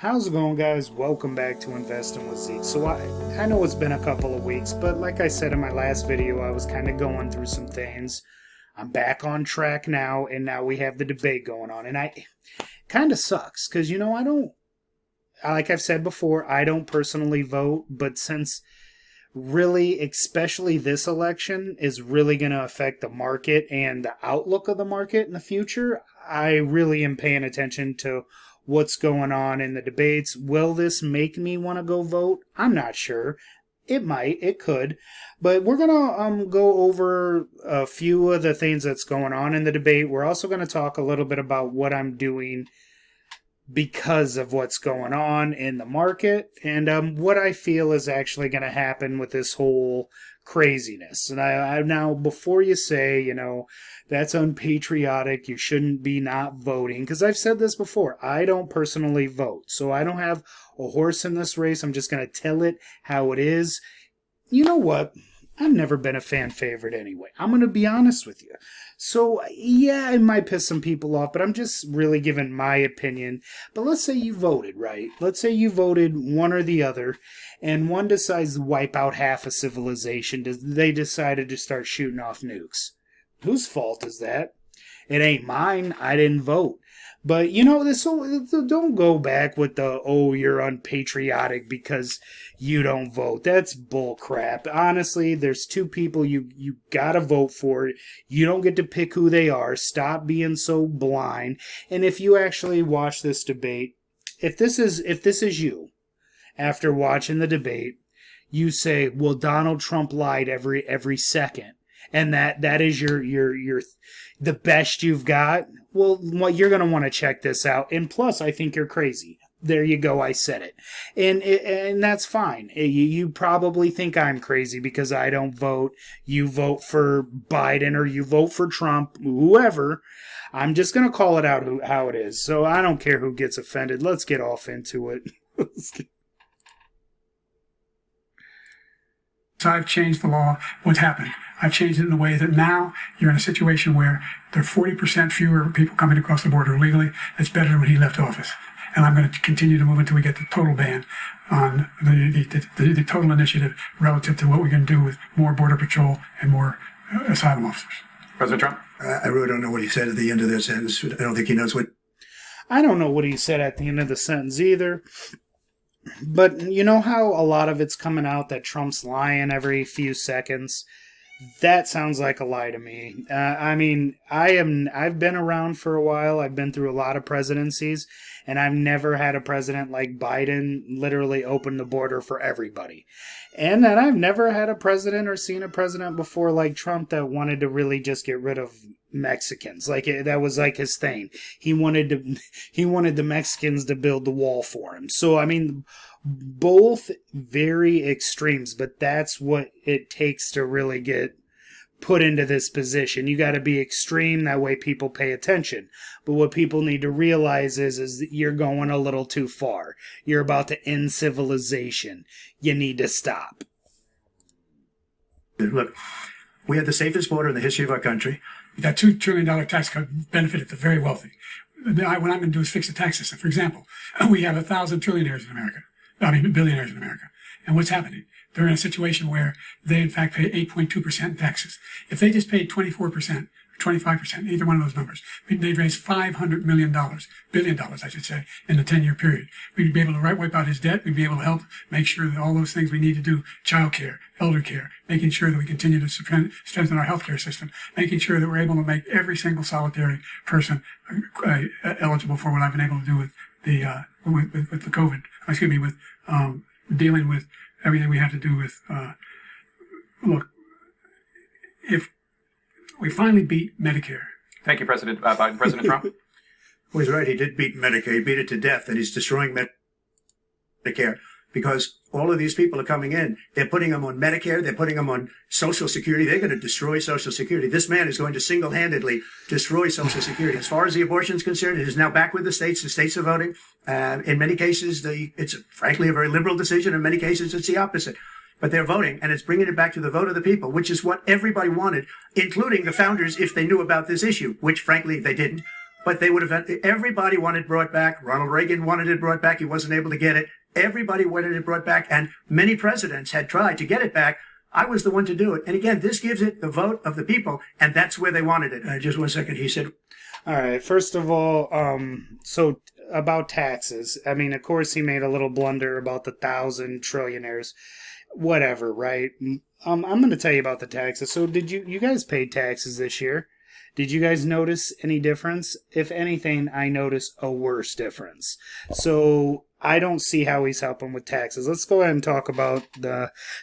How's it going, guys? Welcome back to Investing with Zeke. So I know it's been a couple of weeks, but like I said in my last video, I was kind of going through some things. I'm back on track now, and now we have the debate going on. And I kind of sucks because, I don't, like I've said before, I don't personally vote, but since really, especially this election, is really going to affect the market and the outlook of the market in the future, I really am paying attention to what's going on in the debates. Will this make me want to go vote? I'm not sure. It might, it could, but we're gonna go over a few of the things that's going on in the debate. We're also going to talk a little bit about what I'm doing because of what's going on in the market and what I feel is actually going to happen with this whole craziness. And I now, before you say, that's unpatriotic, you shouldn't be not voting, because I've said this before, I don't personally vote, so I don't have a horse in this race. I'm just going to tell it how it is. You know what? I've never been a fan favorite anyway. I'm going to be honest with you. So, yeah, it might piss some people off, but I'm just really giving my opinion. But let's say you voted, right? Let's say you voted one or the other, and one decides to wipe out half a civilization. They decided to start shooting off nukes. Whose fault is that? It ain't mine. I didn't vote. But, don't go back with you're unpatriotic because you don't vote. That's bull crap. Honestly, there's two people you gotta vote for. You don't get to pick who they are. Stop being so blind. And if you actually watch this debate, if this is you, after watching the debate, you say, well, Donald Trump lied every second, and that is your the best you've got, well, you're going to want to check this out. And plus, I think you're crazy. There you go. I said it. And that's fine. You probably think I'm crazy because I don't vote. You vote for Biden or you vote for Trump, whoever. I'm just going to call it out how it is. So I don't care who gets offended. Let's get off into it. So I've changed the law. What's happened? I've changed it in a way that now you're in a situation where there are 40% fewer people coming across the border illegally. That's better than when he left office. And I'm going to continue to move until we get the total ban on the total initiative relative to what we're going to do with more border patrol and more asylum officers. President Trump? I really don't know what he said at the end of that sentence. I don't think he knows what. I don't know what he said at the end of the sentence either. But you know how a lot of it's coming out that Trump's lying every few seconds? That sounds like a lie to me. I've been around for a while. I've been through a lot of presidencies, and I've never had a president like Biden literally open the border for everybody. And then I've never had a president or seen a president before like Trump that wanted to really just get rid of Mexicans. That was like his thing. He wanted the Mexicans to build the wall for him. So both very extremes, but that's what it takes to really get put into this position. You got to be extreme, that way people pay attention. But what people need to realize is that you're going a little too far. You're about to end civilization. You need to stop. Look, we had the safest border in the history of our country. That $2 trillion tax cut benefited the very wealthy. What I'm going to do is fix the tax system. For example, we have 1,000 trillionaires in America. Billionaires in America. And what's happening? They're in a situation where they, in fact, pay 8.2% in taxes. If they just paid 24%, 25%, either one of those numbers, they'd raise $500 billion, I should say, in a 10-year period. We'd be able to wipe out his debt. We'd be able to help make sure that all those things we need to do, child care, elder care, making sure that we continue to strengthen our healthcare system, making sure that we're able to make every single solitary person eligible for what I've been able to do with the COVID, with dealing with everything we have to do with, look, if we finally beat Medicare. Thank you, President Biden. President Trump? Well, he's right. He did beat Medicare. He beat it to death, and he's destroying Medicare because all of these people are coming in. They're putting them on Medicare. They're putting them on Social Security. They're going to destroy Social Security. This man is going to single-handedly destroy Social Security. As far as the abortion is concerned, it is now back with the states. The states are voting. In many cases, it's frankly a very liberal decision. In many cases, it's the opposite. But they're voting, and it's bringing it back to the vote of the people, which is what everybody wanted, including the founders, if they knew about this issue, which frankly they didn't. but they would have, everybody wanted it brought back. Ronald Reagan wanted it brought back. He wasn't able to get it. Everybody wanted it brought back, and many presidents had tried to get it back. I was the one to do it. And again, this gives it the vote of the people, and that's where they wanted it. Just 1 second. He said, All right. First of all, so about taxes. I mean, of course, he made a little blunder about the 1,000 trillionaires. Whatever, right? I'm going to tell you about the taxes. So, did you guys pay taxes this year? Did you guys notice any difference? If anything, I noticed a worse difference. So, I don't see how he's helping with taxes. Let's go ahead and talk about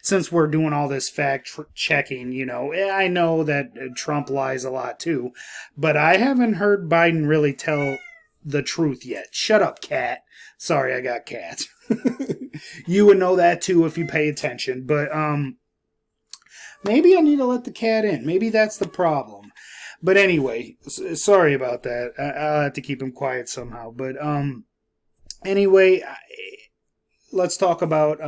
since we're doing all this fact checking, you know, I know that Trump lies a lot too, but I haven't heard Biden really tell the truth yet. Shut up, cat. Sorry, I got cat. You would know that too if you pay attention, but maybe I need to let the cat in. Maybe that's the problem. But anyway, sorry about that. I'll have to keep him quiet somehow, but anyway, let's talk about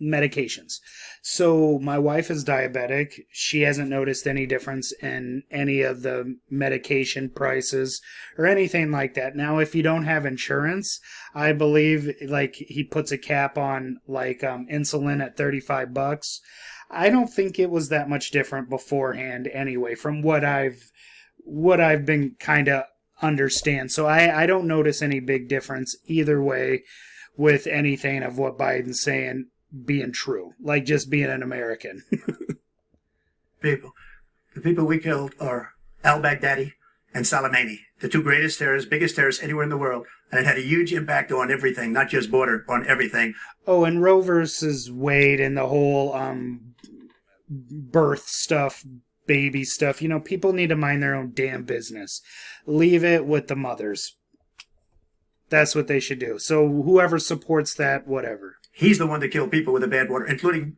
medications. So my wife is diabetic. She hasn't noticed any difference in any of the medication prices or anything like that. Now, if you don't have insurance, I believe like he puts a cap on like insulin at $35. I don't think it was that much different beforehand anyway, from what I've been kind of understand. So I don't notice any big difference either way with anything of what Biden's saying being true, like just being an American. people. The people we killed are al-Baghdadi and Soleimani, the two greatest terrorists, biggest terrorists anywhere in the world. And it had a huge impact on everything, not just border, on everything. Oh, and Roe versus Wade and the whole birth stuff, baby stuff. You know, people need to mind their own damn business. Leave it with the mothers. That's what they should do. So whoever supports that, whatever. He's the one that killed people with the bad water, including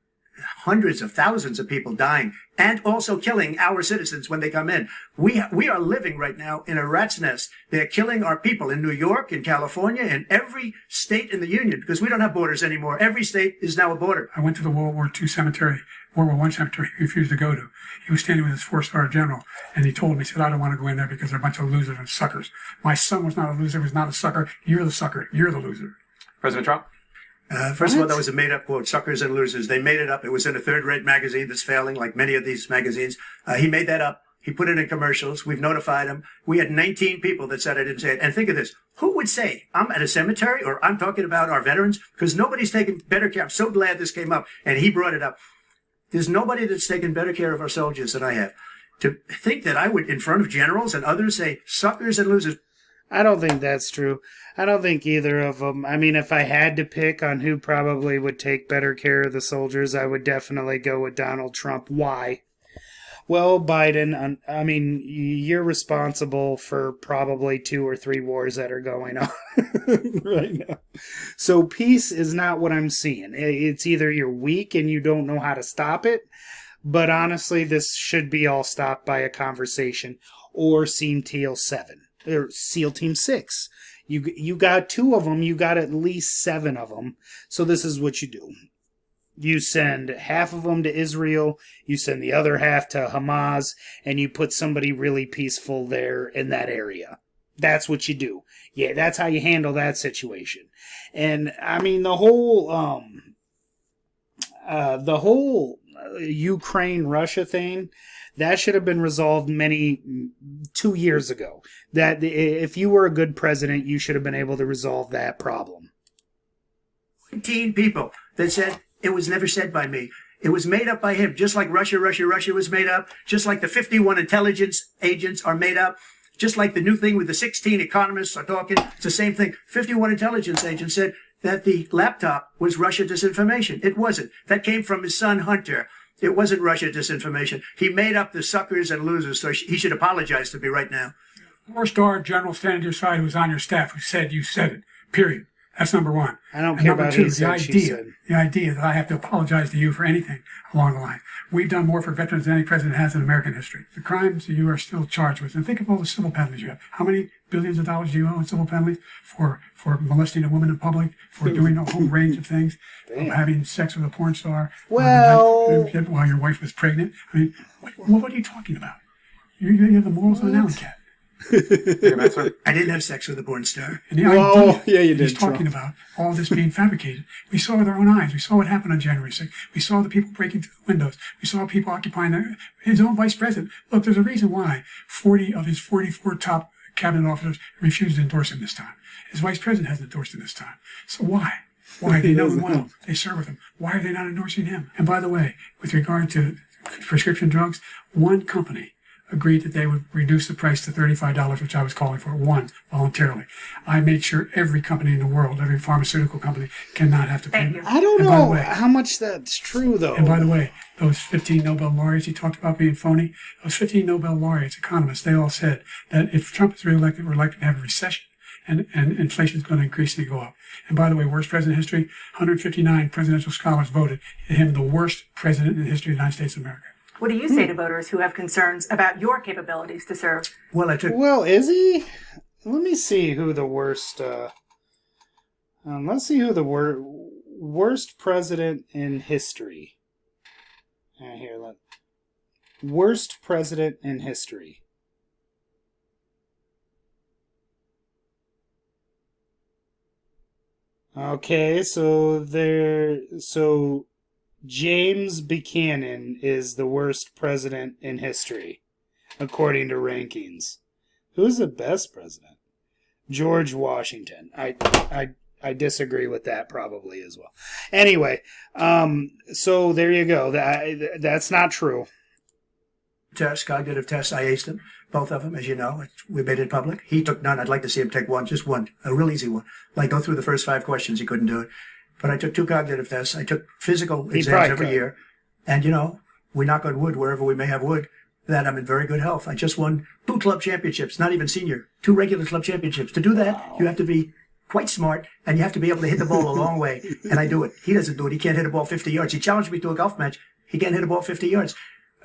hundreds of thousands of people dying and also killing our citizens when they come in. We are living right now in a rat's nest. They're killing our people in New York, in California, in every state in the Union, because we don't have borders anymore. Every state is now a border. I went to the World War II cemetery, World War I cemetery he refused to go to. He was standing with his 4-star general, and he told me, he said, I don't want to go in there because they're a bunch of losers and suckers. My son was not a loser, was not a sucker. You're the sucker. You're the loser. President Trump? First of all, that was a made-up quote, suckers and losers. They made it up. It was in a third-rate magazine that's failing, like many of these magazines. He made that up. He put it in commercials. We've notified him. We had 19 people that said I didn't say it. And think of this. Who would say I'm at a cemetery or I'm talking about our veterans? Because nobody's taken better care. I'm so glad this came up, and he brought it up. There's nobody that's taken better care of our soldiers than I have. To think that I would, in front of generals and others, say suckers and losers. I don't think that's true. I don't think either of them. I mean, if I had to pick on who probably would take better care of the soldiers, I would definitely go with Donald Trump. Why? Well, Biden, I mean, you're responsible for probably 2 or 3 wars that are going on right now. So peace is not what I'm seeing. It's either you're weak and you don't know how to stop it, but honestly, this should be all stopped by a conversation or SEAL Team 7. Or SEAL Team 6. You got 2 of them, you got at least 7 of them. So this is what you do. You send half of them to Israel, you send the other half to Hamas, and you put somebody really peaceful there in that area. That's what you do. Yeah, that's how you handle that situation. And I mean the whole Ukraine-Russia thing, that should have been resolved 2 years ago. That if you were a good president, you should have been able to resolve that problem. 19 people that said it was never said by me. It was made up by him, just like Russia was made up, just like the 51 intelligence agents are made up, just like the new thing with the 16 economists are talking. It's the same thing. 51 intelligence agents said that the laptop was Russia disinformation. It wasn't. That came from his son, Hunter. It wasn't Russia disinformation. He made up the suckers and losers, so he should apologize to me right now. 4-star general standing to your side who's on your staff who said you said it, period. That's number one. I don't care about he said, she said. The idea that I have to apologize to you for anything along the line. We've done more for veterans than any president has in American history. The crimes you are still charged with. And think of all the civil penalties you have. How many billions of dollars do you owe in civil penalties for molesting a woman in public, for doing a whole range of things, from having sex with a porn star, well, while your wife was pregnant? I mean, what are you talking about? You have the morals on an alley cat. Your answer? I didn't have sex with a porn star. And the Whoa, idea yeah, you he's did, talking Trump. about all this being fabricated. We saw with our own eyes. We saw what happened on January 6th. We saw the people breaking through the windows. We saw people occupying his own vice president. Look, there's a reason why 40 of his 44 top cabinet officers refused to endorse him this time. His vice president hasn't endorsed him this time. So why? Why? They know him well. They serve with him. Why are they not endorsing him? And by the way, with regard to prescription drugs, one company agreed that they would reduce the price to $35, which I was calling for, one, voluntarily. I made sure every company in the world, every pharmaceutical company, cannot have to pay. Thank you. I don't And by the know way- how much that's true, though. And by the way, those 15 Nobel laureates he talked about being phony, those 15 Nobel laureates, economists, they all said that if Trump is reelected, we're likely to have a recession and inflation is going to increasingly go up. And by the way, worst president in history, 159 presidential scholars voted him the worst president in the history of the United States of America. What do you say to voters who have concerns about your capabilities to serve? Well, I took Well, is he? Let me see who the worst. Let's see who the worst president in history. Worst president in history. Okay, so James Buchanan is the worst president in history, according to rankings. Who's the best president? George Washington. I disagree with that probably as well. Anyway, so there you go. That's not true. tests, cognitive tests. I aced them, both of them, as you know. We made it public. He took none. I'd like to see him take one, just one, a real easy one. Like go through the first 5 questions. He couldn't do it. But I took 2 cognitive tests. I took physical He exams probably every could. year. And, you know, we knock on wood wherever we may have wood, that I'm in very good health. I just won 2 club championships, not even senior, 2 regular club championships. To do that, you have to be quite smart, and you have to be able to hit the ball a long way. And I do it. He doesn't do it. He can't hit a ball 50 yards. He challenged me to a golf match. He can't hit a ball 50 yards.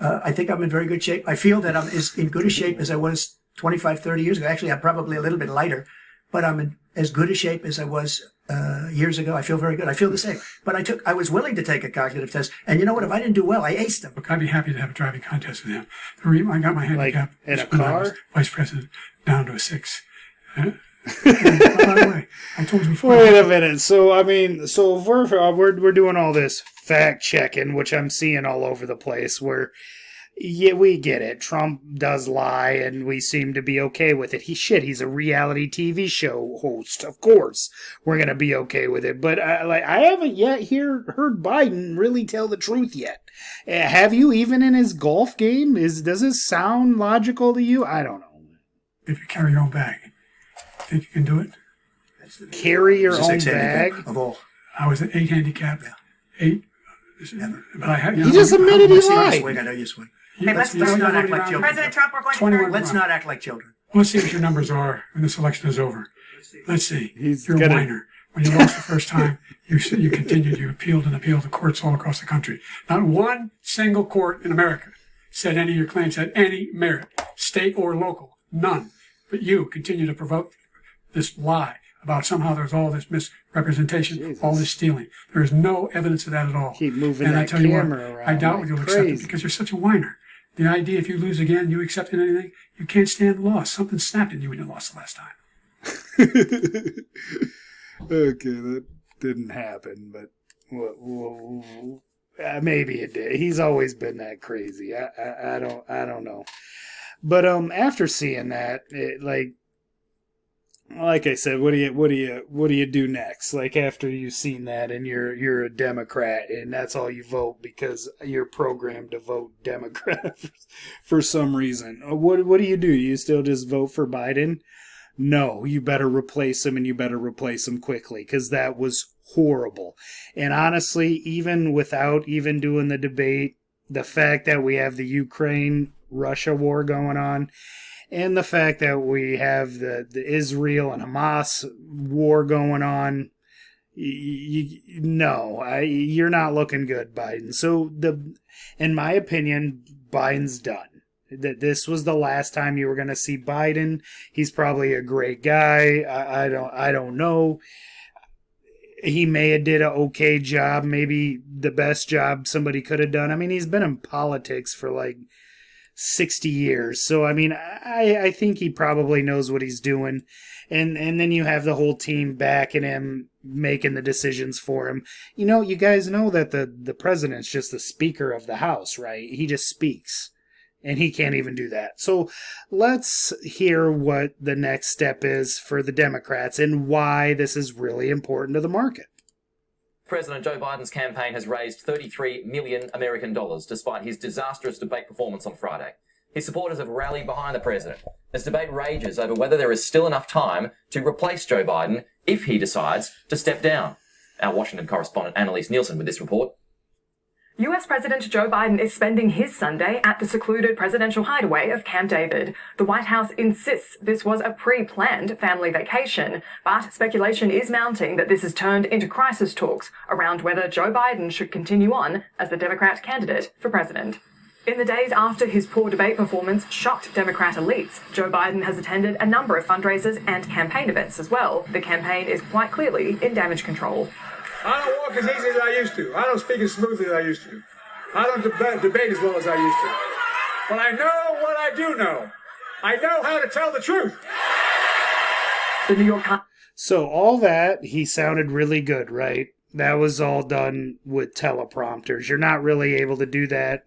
I think I'm in very good shape. I feel that I'm as in good a shape as I was 25, 30 years ago. Actually, I'm probably a little bit lighter, but I'm in as good a shape as I was years ago. I feel very good. I feel the same. But I was willing to take a cognitive test. And you know what? If I didn't do well, I aced them. Look, I'd be happy to have a driving contest with him. I got my handicap in a when I was car? vice president down to a 6. And by the way, I told you before. Wait a minute. So I mean, so if we're doing all this fact checking, which I'm seeing all over the place. Where, yeah, we get it. Trump does lie, and we seem to be okay with it. He's a reality TV show host. Of course, we're gonna be okay with it. But I haven't yet heard Biden really tell the truth yet. Have you? Even in his golf game, does it sound logical to you? I don't know. If you carry your own bag, think you can do it? Carry your It's a own 6 handicap bag. of all. I was at 8 handicap. 8. But I had. He just admitted he I see you lied. swing. I know you swing. Hey, let's not how act many like rounds- children. President Trump, we're going to 21 turn. Let's not act like children. Let's see what your numbers are when this election is over. Let's see. He's You're a gonna- whiner. When you lost the first time, you continued. You appealed and appealed to courts all across the country. Not one single court in America said any of your claims had any merit, state or local. None. But you continue to provoke this lie about somehow there's all this misrepresentation, all this stealing. There is no evidence of that at all. Keep moving and I that tell you what, camera around I doubt like you'll accept it crazy. because you're such a whiner. The idea if you lose again, you accepting anything, you can't stand the loss. Something snapped in you when you lost the last time. Okay, that didn't happen, but maybe it did. He's always been that crazy. I don't know. But after seeing that, like I said, what do you do next? Like after you've seen that, and you're a Democrat, and that's all you vote because you're programmed to vote Democrat for some reason. What do? You still just vote for Biden? No, you better replace him, and you better replace him quickly, because that was horrible. And honestly, even without even doing the debate, the fact that we have the Ukraine-Russia war going on, and the fact that we have the Israel and Hamas war going on, you're not looking good, Biden. So, in my opinion, Biden's done. That this was the last time you were going to see Biden. He's probably a great guy. I don't know. He may have did an okay job, maybe the best job somebody could have done. I mean, he's been in politics for like 60 years. So, I mean, I think he probably knows what he's doing. And then you have the whole team backing him, making the decisions for him. You know, you guys know that the president's just the Speaker of the House, right? He just speaks. And he can't even do that. So let's hear what the next step is for the Democrats and why this is really important to the market. President Joe Biden's campaign has raised 33 million American dollars despite his disastrous debate performance on Friday. His supporters have rallied behind the president as debate rages over whether there is still enough time to replace Joe Biden if he decides to step down. Our Washington correspondent Annalise Nielsen with this report. US President Joe Biden is spending his Sunday at the secluded presidential hideaway of Camp David. The White House insists this was a pre-planned family vacation, but speculation is mounting that this has turned into crisis talks around whether Joe Biden should continue on as the Democrat candidate for president. In the days after his poor debate performance shocked Democrat elites, Joe Biden has attended a number of fundraisers and campaign events as well. The campaign is quite clearly in damage control. I don't walk as easy as I used to. I don't speak as smoothly as I used to. I don't debate as well as I used to. But I know what I do know. I know how to tell the truth. The New York Times. So all that, he sounded really good, right? That was all done with teleprompters. You're not really able to do that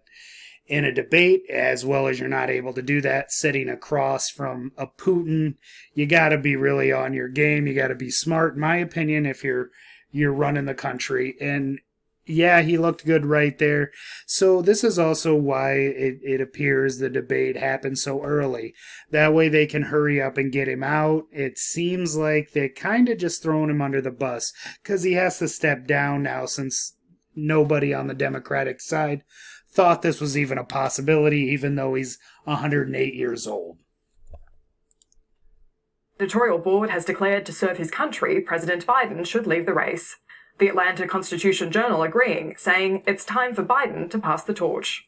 in a debate, as well as you're not able to do that sitting across from a Putin. You got to be really on your game. You got to be smart, in my opinion, if you're running the country. And yeah, he looked good right there. So this is also why it appears the debate happened so early. That way they can hurry up and get him out. It seems like they're kind of just throwing him under the bus because he has to step down now, since nobody on the Democratic side thought this was even a possibility, even though he's 108 years old. The editorial board has declared to serve his country, President Biden should leave the race. The Atlanta Constitution-Journal agreeing, saying it's time for Biden to pass the torch.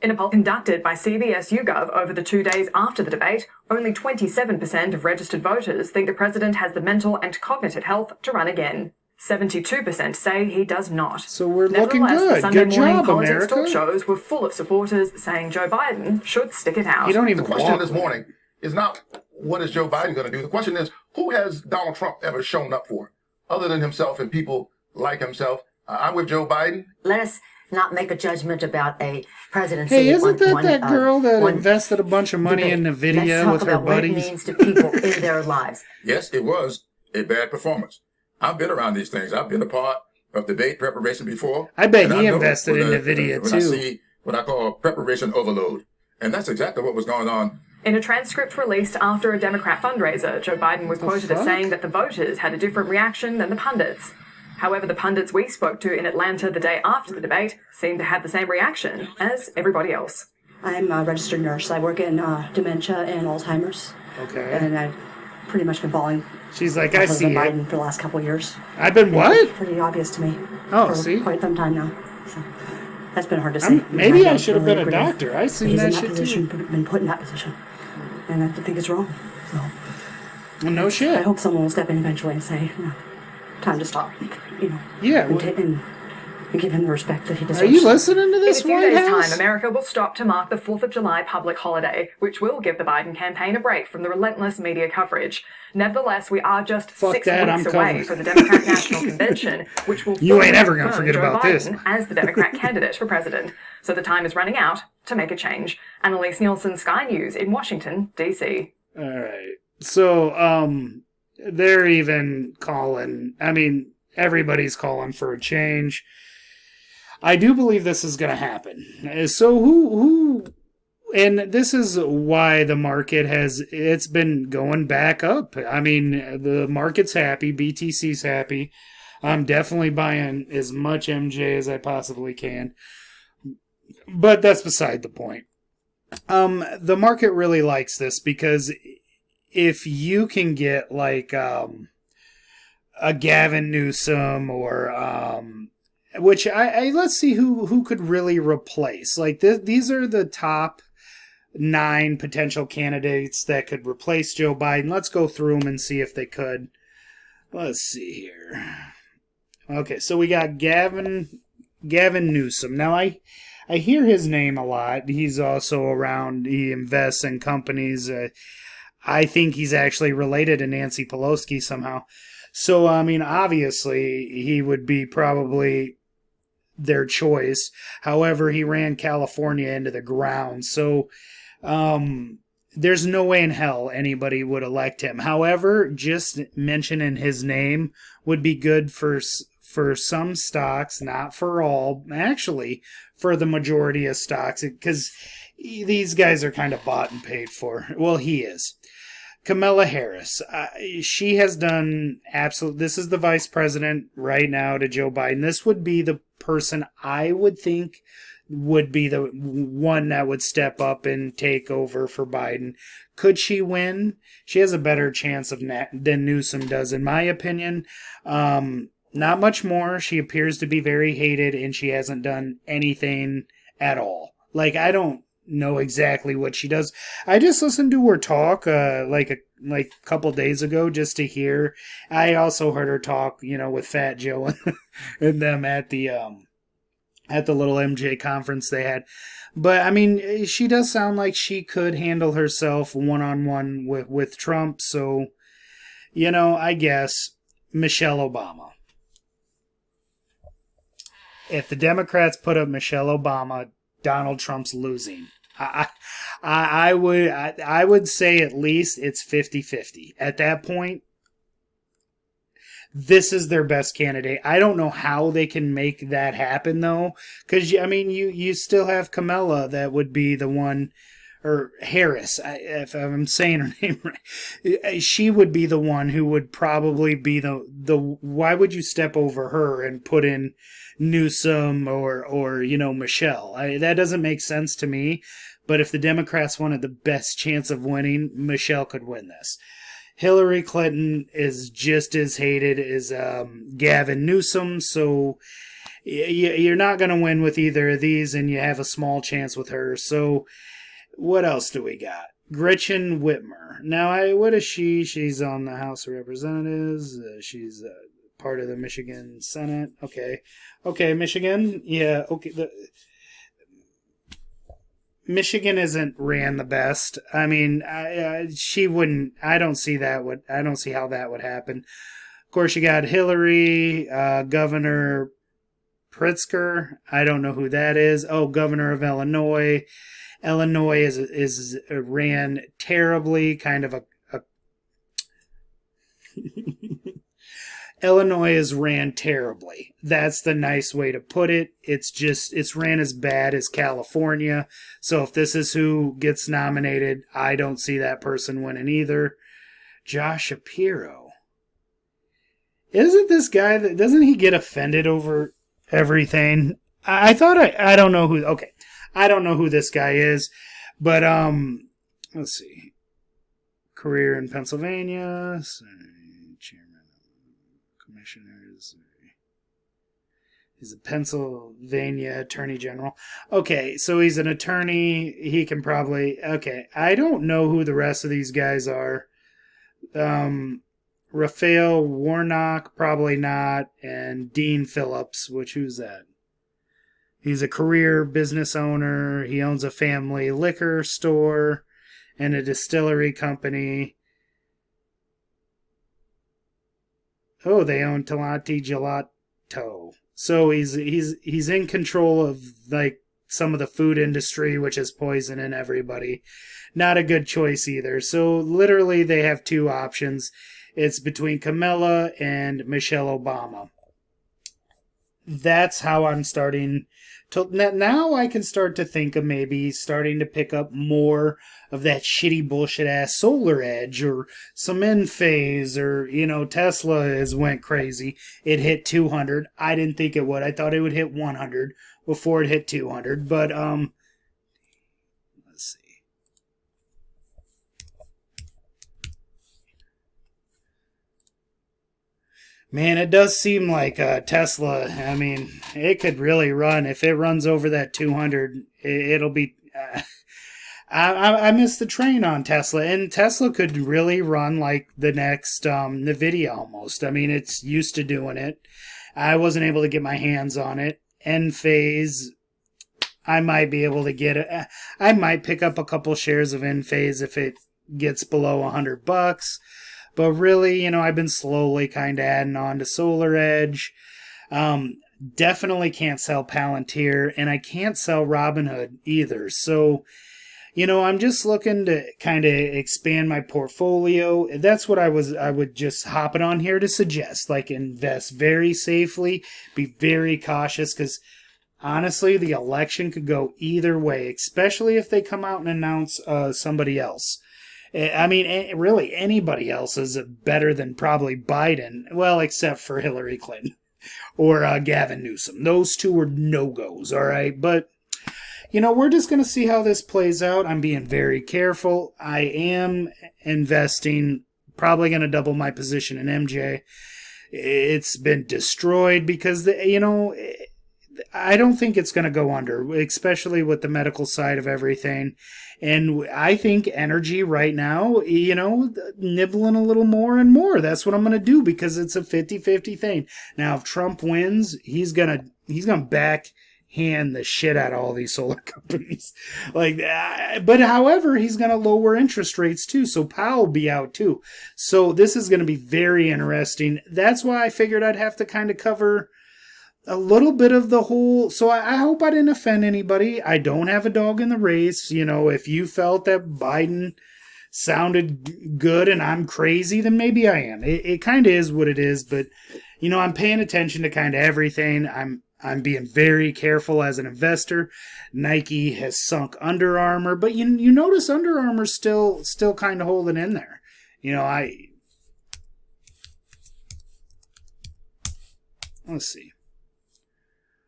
In a poll conducted by CBS YouGov over the 2 days after the debate, only 27% of registered voters think the president has the mental and cognitive health to run again. 72% say he does not. So we're looking Nevertheless, good. the Sunday Good morning job, politics America. talk shows were full of supporters saying Joe Biden should stick it out. You don't even The question walk this morning is not what is Joe Biden going to do. The question is, who has Donald Trump ever shown up for, other than himself and people like himself? I'm with Joe Biden. Let us not make a judgment about a presidency. Hey, isn't that on that girl that one invested a bunch of money debate. in NVIDIA Let's talk with her about what it buddies? means to people in their lives. Yes, it was a bad performance. I've been around these things. I've been a part of debate preparation before. I bet and he know invested in when NVIDIA when I too. see what I call preparation overload. And that's exactly what was going on. In a transcript released after a Democrat fundraiser, Joe Biden was quoted as fuck? saying that the voters had a different reaction than the pundits. However, the pundits we spoke to in Atlanta the day after the debate seemed to have the same reaction as everybody else. I'm a registered nurse. I work in dementia and Alzheimer's. Okay. And I've pretty much been following She's like, I see President it. Biden for the last couple of years. I've been what? Pretty obvious to me. Oh, for see? quite some time now. So that's been hard to say. Maybe I don't should have really been a agree doctor. I that seen he's that in that shit position, too. been put in that position, and I think it's wrong. So Well, no I shit. hope someone will step in eventually and say, you know, time to stop. You know. Yeah. And, and give him the respect that he Are deserves. you listening to In a this, few White days' House? time, America will stop to mark the 4th of July public holiday, which will give the Biden campaign a break from the relentless media coverage. Nevertheless, we are just Fuck 6 that, weeks I'm away covered. from the Democrat National Convention, which will You ain't formally ever gonna confirm forget Joe about this. Biden as the Democrat candidate for president. So the time is running out to make a change. Annalise Nielsen, Sky News in Washington, D.C. All right. So, they're even calling. I mean, everybody's calling for a change. I do believe this is going to happen. So who, and this is why the market it's been going back up. I mean, the market's happy. BTC's happy. I'm definitely buying as much MJ as I possibly can. But that's beside the point. The market really likes this because if you can get like a Gavin Newsom or which I let's see who could really replace. Like these are the top 9 potential candidates that could replace Joe Biden. Let's go through them and see if they could. Let's see here. Okay, so we got Gavin Newsom. Now I I hear his name a lot. He's also around. He invests in companies. I think he's actually related to Nancy Pelosi somehow. So, I mean, obviously, he would be probably their choice. However, he ran California into the ground. So, there's no way in hell anybody would elect him. However, just mentioning his name would be good for some stocks, not for all. Actually, for the majority of stocks, because these guys are kind of bought and paid for. Well, he is. Kamala Harris, she has done absolute. This is the vice president right now to Joe Biden. This would be the person I would think would be the one that would step up and take over for Biden. Could she win? She has a better chance of than Newsom does, in my opinion. Not much more. She appears to be very hated, and she hasn't done anything at all. Like, I don't know exactly what she does. I just listened to her talk like a couple days ago just to hear. I also heard her talk, with Fat Joe and them at the little MJ conference they had. But I mean, she does sound like she could handle herself one-on-one with Trump. So, I guess Michelle Obama. If the Democrats put up Michelle Obama, Donald Trump's losing. I would say at least it's 50-50. At that point, this is their best candidate. I don't know how they can make that happen, though. Because, I mean, you still have Kamala that would be the one, or Harris, if I'm saying her name right. She would be the one who would probably be the why would you step over her and put in Newsom or Michelle? That doesn't make sense to me. But if the Democrats wanted the best chance of winning, Michelle could win this. Hillary Clinton is just as hated as Gavin Newsom, so you're not going to win with either of these, and you have a small chance with her. So what else do we got? Gretchen Whitmer. Now, what is she? She's on the House of Representatives. She's part of the Michigan Senate. Okay, Michigan. Yeah, okay. Michigan isn't ran the best. I mean, she wouldn't. I don't see how that would happen. Of course, you got Hillary, Governor Pritzker. I don't know who that is. Oh, Governor of Illinois. Illinois is ran terribly. Kind of a Illinois is ran terribly. That's the nice way to put it. It's ran as bad as California. So if this is who gets nominated, I don't see that person winning either. Josh Shapiro. Isn't this guy doesn't he get offended over everything? I don't know who, okay. I don't know who this guy is, but let's see. Career in Pennsylvania. Commissioners. He's a Pennsylvania Attorney General. Okay, so he's an attorney. He can probably... Okay, I don't know who the rest of these guys are. Raphael Warnock, probably not. And Dean Phillips, who's that? He's a career business owner. He owns a family liquor store and a distillery company. Oh, they own Talenti Gelato. So he's in control of like some of the food industry, which is poisoning everybody. Not a good choice either. So literally they have two options. It's between Kamala and Michelle Obama. That's how I'm starting to... Now I can start to think of maybe starting to pick up more of that shitty bullshit ass Solar Edge or some Enphase or, Tesla went crazy. It hit 200. I didn't think it would. I thought it would hit 100 before it hit 200. But, let's see. Man, it does seem like Tesla, I mean, it could really run. If it runs over that 200, it'll be... I missed the train on Tesla, and Tesla could really run like the next NVIDIA almost. I mean, it's used to doing it. I wasn't able to get my hands on it. Enphase, I might be able to get it. I might pick up a couple shares of Enphase if it gets below $100. But really, I've been slowly kind of adding on to Solar Edge. Definitely can't sell Palantir, and I can't sell Robinhood either. So, I'm just looking to kind of expand my portfolio. That's what I would just hop it on here to suggest. Like, invest very safely, be very cautious, because honestly, the election could go either way, especially if they come out and announce somebody else. I mean, really, anybody else is better than probably Biden. Well, except for Hillary Clinton or Gavin Newsom. Those two are no-goes, all right? But, we're just going to see how this plays out. I'm being very careful. I am investing, probably going to double my position in MJ. It's been destroyed because, I don't think it's going to go under, especially with the medical side of everything. And I think energy right now, nibbling a little more and more. That's what I'm going to do because it's a 50-50 thing. Now, if Trump wins, he's going to backhand the shit out of all these solar companies. But however, he's going to lower interest rates too. So Powell will be out too. So this is going to be very interesting. That's why I figured I'd have to kind of cover a little bit of the whole. So I hope I didn't offend anybody. I don't have a dog in the race. If you felt that Biden sounded good and I'm crazy, then maybe I am. It kind of is what it is. But, I'm paying attention to kind of everything. I'm being very careful as an investor. Nike has sunk Under Armour, but you notice Under Armour's still kind of holding in there. Let's see.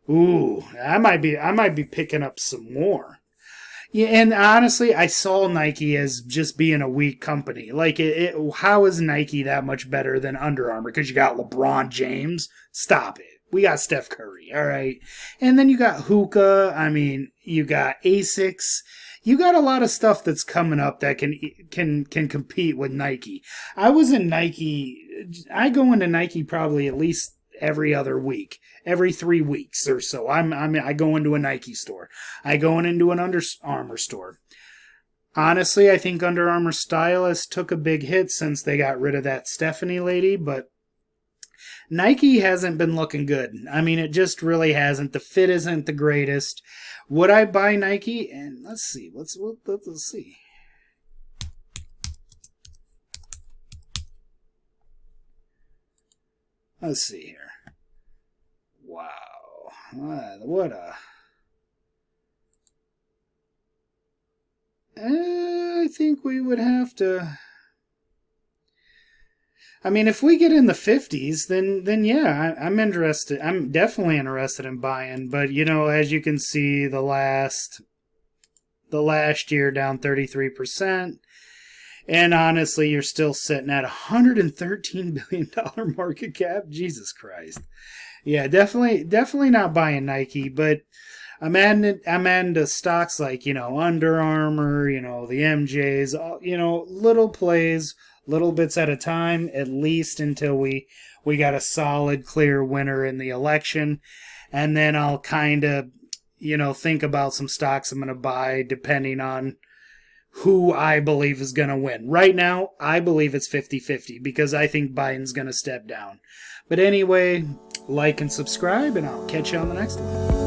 Ooh, I might be picking up some more. Yeah, and honestly, I saw Nike as just being a weak company. Like, how is Nike that much better than Under Armour? Because you got LeBron James. Stop it. We got Steph Curry, all right? And then you got Hookah. I mean, you got Asics. You got a lot of stuff that's coming up that can compete with Nike. I go into Nike probably at least every other week, every 3 weeks or so. I go into a Nike store. I go into an Under Armour store. Honestly, I think Under Armour stylist took a big hit since they got rid of that Stephanie lady, but Nike hasn't been looking good. I mean, it just really hasn't. The fit isn't the greatest. Would I buy Nike? And let's see. Let's see. Let's see here. Wow. What a... I think we would have to... I mean, if we get in the 50s, then yeah, I'm interested. I'm definitely interested in buying. But, as you can see, the last year down 33%. And honestly, you're still sitting at $113 billion market cap. Jesus Christ. Yeah, definitely not buying Nike, but I'm adding to stocks like, Under Armour, the MJs, little plays, little bits at a time, at least until we got a solid, clear winner in the election. And then I'll kind of, think about some stocks I'm going to buy depending on who I believe is going to win. Right now, I believe it's 50-50 because I think Biden's going to step down. But anyway, like and subscribe, and I'll catch you on the next one.